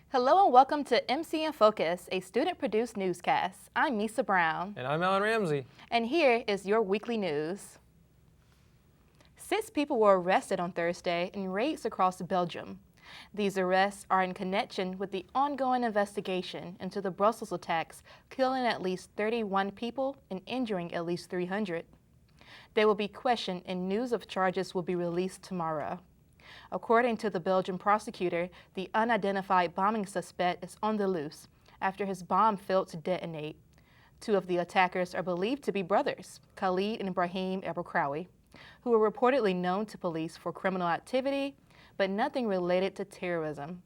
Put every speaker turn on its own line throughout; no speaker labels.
Hello and welcome to MC in Focus, a student-produced newscast. I'm Misa Brown.
And I'm Alan Ramsey.
And here is your weekly news. 6 people were arrested on Thursday in raids across Belgium. These arrests are in connection with the ongoing investigation into the Brussels attacks, killing at least 31 people and injuring at least 300. They will be questioned and news of charges will be released tomorrow. According to the Belgian prosecutor, the unidentified bombing suspect is on the loose after his bomb failed to detonate. 2 of the attackers are believed to be brothers, Khalid and Ibrahim Elbraoui, who were reportedly known to police for criminal activity, but nothing related to terrorism.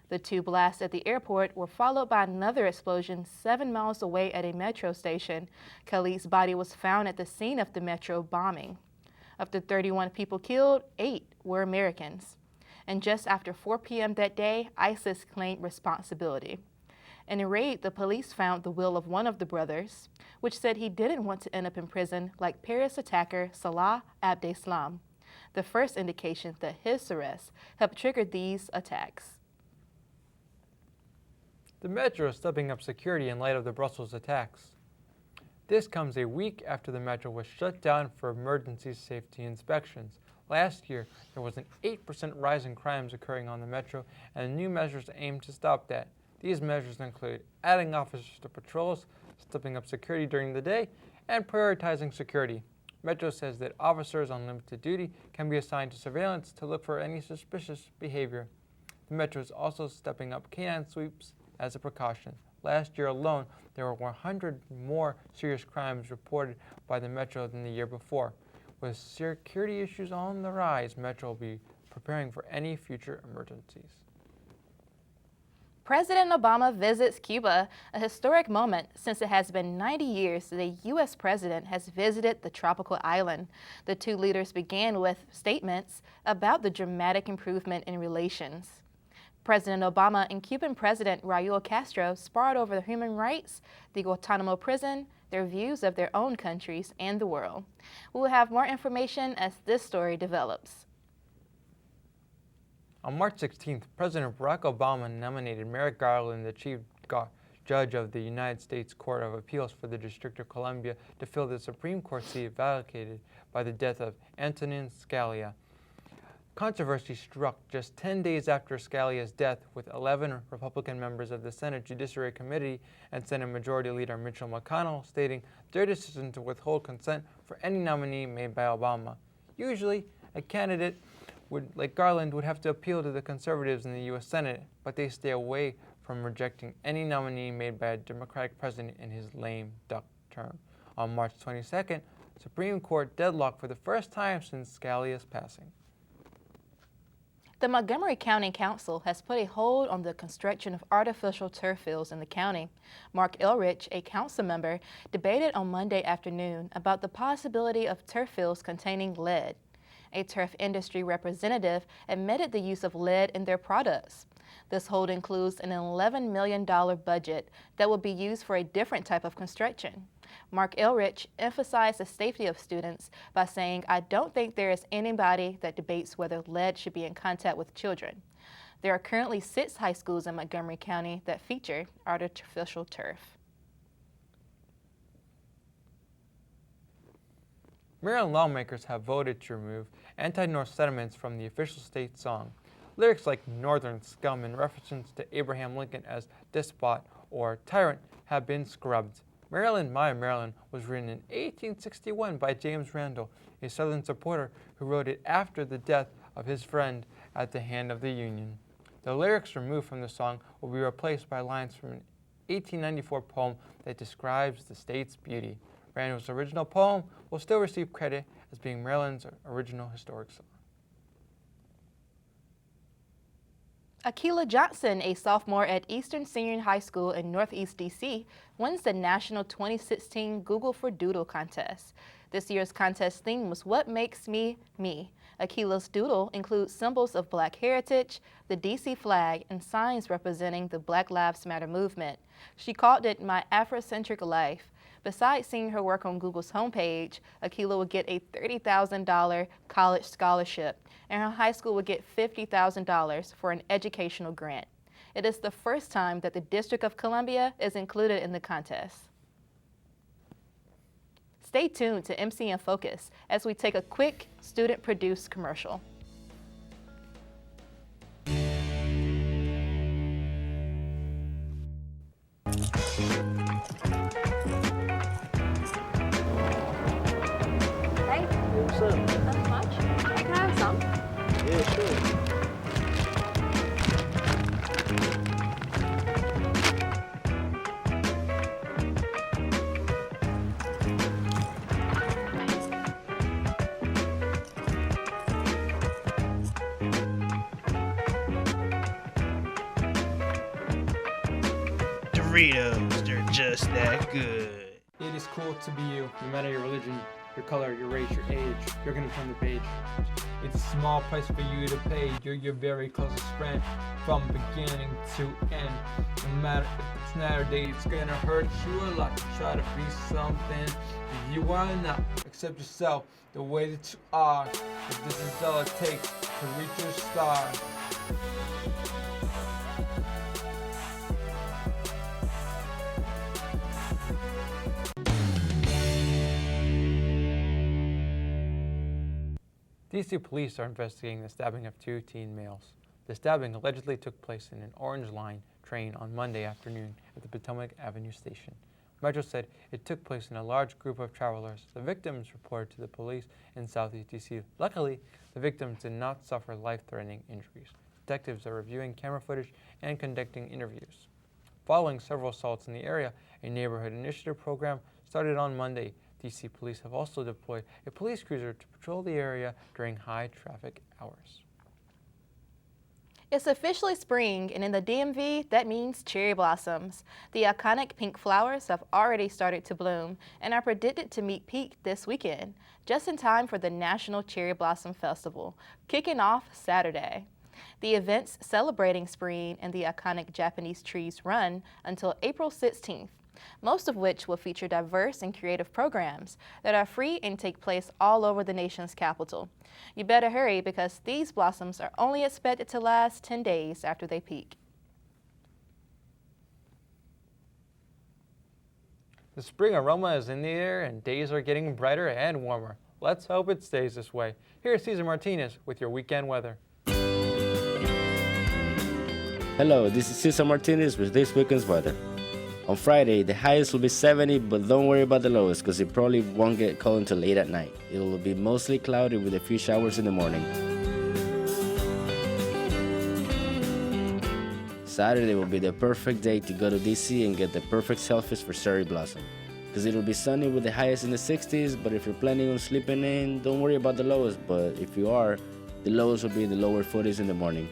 The 2 blasts at the airport were followed by another explosion 7 miles away at a metro station. Khalid's body was found at the scene of the metro bombing. Of the 31 people killed, 8 were Americans. And just after 4 p.m. that day, ISIS claimed responsibility. In a raid, the police found the will of one of the brothers, which said he didn't want to end up in prison like Paris attacker Salah Abdeslam, the first indication that his arrest helped trigger these attacks.
The metro is stepping up security in light of the Brussels attacks. This comes a week after the metro was shut down for emergency safety inspections. Last year, there was an 8% rise in crimes occurring on the metro, and new measures aim to stop that. These measures include adding officers to patrols, stepping up security during the day, and prioritizing security. Metro says that officers on limited duty can be assigned to surveillance to look for any suspicious behavior. The metro is also stepping up canine sweeps as a precaution. Last year alone, there were 100 more serious crimes reported by the metro than the year before. With security issues on the rise, Metro will be preparing for any future emergencies.
President Obama visits Cuba, a historic moment since it has been 90 years that a U.S. president has visited the tropical island. The 2 leaders began with statements about the dramatic improvement in relations. President Obama and Cuban President Raul Castro sparred over the human rights, the Guantanamo prison, their views of their own countries and the world. We will have more information as this story develops.
On March 16th, President Barack Obama nominated Merrick Garland, the Chief Judge of the United States Court of Appeals for the District of Columbia, to fill the Supreme Court seat vacated by the death of Antonin Scalia. Controversy struck just 10 days after Scalia's death, with 11 Republican members of the Senate Judiciary Committee and Senate Majority Leader Mitch McConnell stating their decision to withhold consent for any nominee made by Obama. Usually, a candidate like Garland would have to appeal to the conservatives in the U.S. Senate, but they stay away from rejecting any nominee made by a Democratic president in his lame duck term. On March 22nd, Supreme Court deadlocked for the first time since Scalia's passing.
The Montgomery County Council has put a hold on the construction of artificial turf fields in the county. Mark Elrich, a council member, debated on Monday afternoon about the possibility of turf fields containing lead. A turf industry representative admitted the use of lead in their products. This hold includes an $11 million budget that will be used for a different type of construction. Mark Elrich emphasized the safety of students by saying, "I don't think there is anybody that debates whether lead should be in contact with children." There are currently 6 high schools in Montgomery County that feature artificial turf.
Maryland lawmakers have voted to remove anti-North sentiments from the official state song. Lyrics like Northern Scum in reference to Abraham Lincoln as despot or tyrant have been scrubbed. Maryland, My Maryland was written in 1861 by James Randall, a Southern supporter who wrote it after the death of his friend at the hand of the Union. The lyrics removed from the song will be replaced by lines from an 1894 poem that describes the state's beauty. Randall's original poem will still receive credit as being Maryland's original historic song.
Akila Johnson, a sophomore at Eastern Senior High School in Northeast D.C., wins the National 2016 Google for Doodle contest. This year's contest theme was What Makes Me, Me. Akila's doodle includes symbols of Black heritage, the D.C. flag, and signs representing the Black Lives Matter movement. She called it My Afrocentric Life. Besides seeing her work on Google's homepage, Akilah would get a $30,000 college scholarship, and her high school would get $50,000 for an educational grant. It is the first time that the District of Columbia is included in the contest. Stay tuned to MC in Focus as we take a quick student-produced commercial. Hey,
What's up?
nothing much. Can I have some?
Yeah, sure. Doritos, they're just that good.
It is cool to be you, no matter your religion, your color, your race, your age. You're gonna turn the page. It's a small price for you to pay. You're your very closest friend from beginning to end. No matter if it's night or day, it's gonna hurt you a lot to try to be something that you are not. Accept yourself the way that you are. If this is all it takes to reach your star. DC police are investigating the stabbing of 2 teen males. The stabbing allegedly took place in an Orange Line train on Monday afternoon at the Potomac Avenue station. Metro said it took place in a large group of travelers. The victims reported to the police in Southeast DC. Luckily, the victims did not suffer life-threatening injuries. Detectives are reviewing camera footage and conducting interviews. Following several assaults in the area, a neighborhood initiative program started on Monday. DC police have also deployed a police cruiser to patrol the area during high traffic hours.
It's officially spring, and in the DMV, that means cherry blossoms. The iconic pink flowers have already started to bloom and are predicted to meet peak this weekend, just in time for the National Cherry Blossom Festival, kicking off Saturday. The events celebrating spring and the iconic Japanese trees run until April 16th. Most of which will feature diverse and creative programs that are free and take place all over the nation's capital. You better hurry because these blossoms are only expected to last 10 days after they peak.
The spring aroma is in the air and days are getting brighter and warmer. Let's hope it stays this way. Here's Cesar Martinez with your weekend weather.
Hello, this is Cesar Martinez with this weekend's weather. On Friday, the highest will be 70, but don't worry about the lowest because it probably won't get cold until late at night. It will be mostly cloudy with a few showers in the morning. Saturday will be the perfect day to go to DC and get the perfect selfies for cherry blossom. Because it will be sunny with the highest in the 60s, but if you're planning on sleeping in, don't worry about the lowest. But if you are, the lowest will be in the lower 40s in the morning.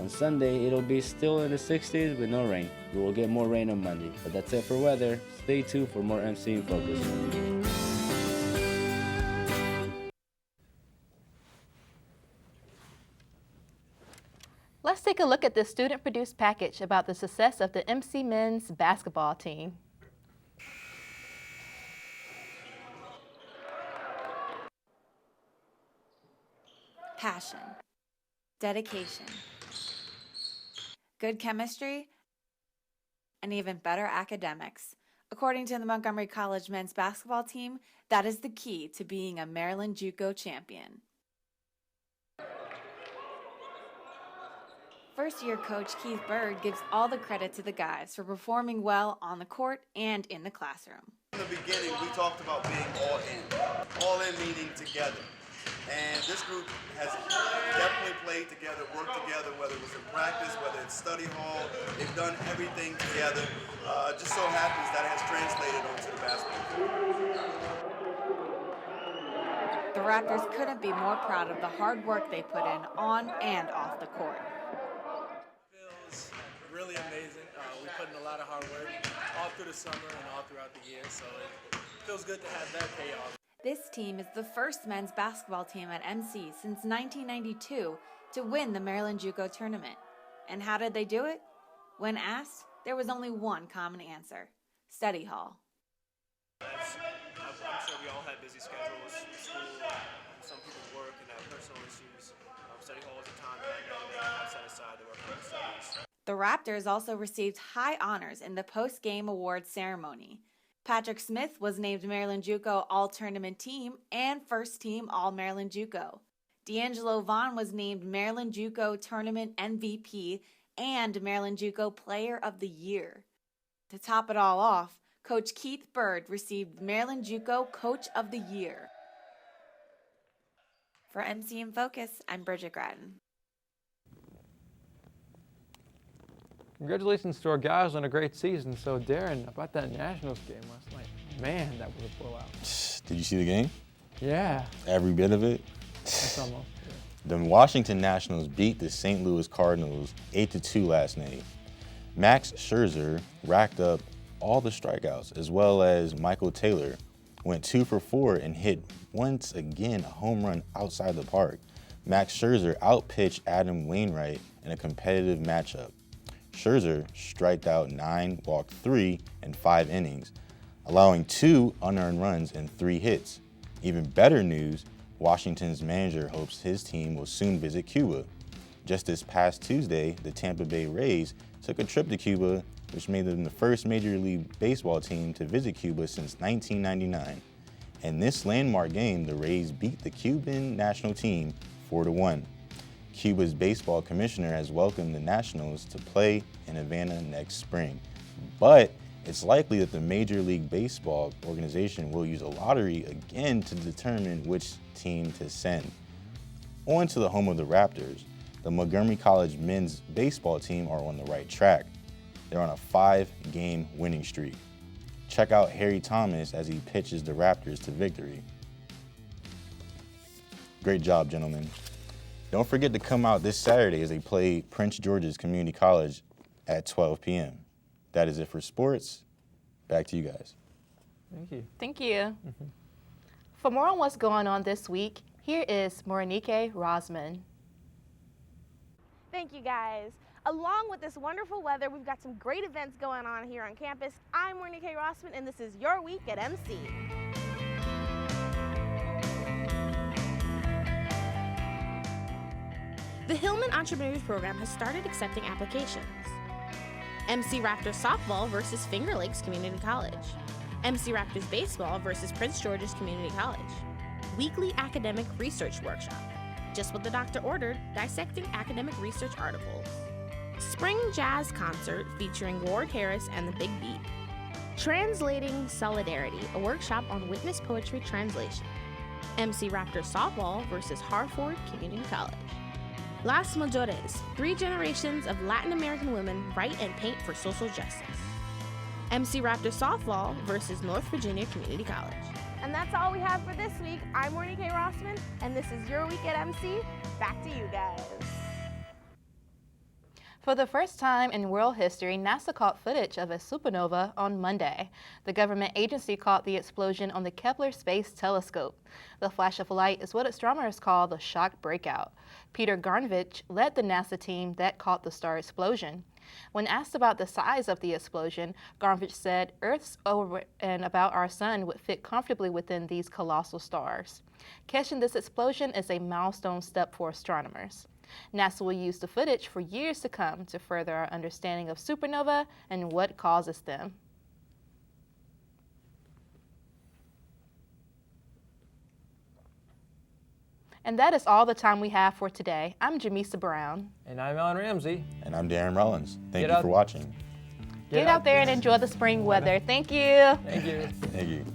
Sunday, it'll be still in the 60s with no rain. We will get more rain on Monday. But that's it for weather. Stay tuned for more MC in Focus.
Let's take a look at this student-produced package about the success of the MC men's basketball team.
Passion, dedication, good chemistry, and even better academics. According to the Montgomery College men's basketball team, that is the key to being a Maryland JUCO champion. First-year coach Keith Bird gives all the credit to the guys for performing well on the court and in the classroom.
In the beginning, we talked about being all in meaning together. And this group has definitely played together, worked together, whether it was in practice, whether it's study hall. They've done everything together. Just so happens that it has translated onto the basketball court.
The Raptors couldn't be more proud of the hard work they put in on and off the court.
Feels really amazing. We put in a lot of hard work all through the summer and all throughout the year, so it feels good to have that pay off.
This team is the first men's basketball team at MC since 1992 to win the Maryland JUCO tournament. And how did they do it? When asked, there was only one common answer: study hall.
I'm sure we all had busy schedules, school, some people work and have personal issues. Study hall is a time that I set aside to work on studies.
The Raptors also received high honors in the post-game awards ceremony. Patrick Smith was named Maryland JUCO All-Tournament Team and First Team All-Maryland JUCO. D'Angelo Vaughn was named Maryland JUCO Tournament MVP and Maryland JUCO Player of the Year. To top it all off, Coach Keith Bird received Maryland JUCO Coach of the Year. For MC in Focus, I'm Bridget Gratton.
Congratulations to our guys on a great season. So, Darren, about that Nationals game last night, man, that was a blowout.
Did you see the game?
Yeah.
Every bit of it?
That's almost, yeah.
The Washington Nationals beat the St. Louis Cardinals 8-2 last night. Max Scherzer racked up all the strikeouts, as well as Michael Taylor went 2 for 4 and hit once again a home run outside the park. Max Scherzer outpitched Adam Wainwright in a competitive matchup. Scherzer striked out 9, walked 3 in 5 innings, allowing 2 unearned runs and 3 hits. Even better news, Washington's manager hopes his team will soon visit Cuba. Just this past Tuesday, the Tampa Bay Rays took a trip to Cuba, which made them the first Major League Baseball team to visit Cuba since 1999. In this landmark game, the Rays beat the Cuban national team 4-1. Cuba's baseball commissioner has welcomed the Nationals to play in Havana next spring. But it's likely that the Major League Baseball organization will use a lottery again to determine which team to send. On to the home of the Raptors. The Montgomery College men's baseball team are on the right track. They're on a 5-game winning streak. Check out Harry Thomas as he pitches the Raptors to victory. Great job, gentlemen. Don't forget to come out this Saturday as they play Prince George's Community College at 12 p.m. That is it for sports. Back to you guys.
Thank you.
Thank you. For more on what's going on this week, here is Morinike Rosman.
Thank you, guys. Along with this wonderful weather, we've got some great events going on here on campus. I'm Morinike Rosman, and this is your week at MC. The Hillman Entrepreneurs Program has started accepting applications. MC Raptors Softball versus Finger Lakes Community College. MC Raptors Baseball versus Prince George's Community College. Weekly Academic Research Workshop. Just what the doctor ordered, dissecting academic research articles. Spring Jazz Concert featuring Ward Harris and the Big Beat. Translating Solidarity, a workshop on witness poetry translation. MC Raptors Softball versus Harford Community College. Las Mayores, 3 generations of Latin American women write and paint for social justice. MC Raptors Softball versus North Virginia Community College. And that's all we have for this week. I'm Morinike Rosman, and this is your week at MC. Back to you guys.
For the first time in world history, NASA caught footage of a supernova on Monday. The government agency caught the explosion on the Kepler Space Telescope. The flash of light is what astronomers call the shock breakout. Peter Garnvich led the NASA team that caught the star explosion. When asked about the size of the explosion, Garnvich said Earth's orbit and about our sun would fit comfortably within these colossal stars. Catching this explosion is a milestone step for astronomers. NASA will use the footage for years to come to further our understanding of supernova and what causes them. And that is all the time we have for today. I'm Jamisa Brown.
And I'm Alan Ramsey.
And I'm Darren Rollins. Thank
Get
you
out-
for watching.
Get out there and enjoy the spring weather. Thank you.
Thank you.
Thank you.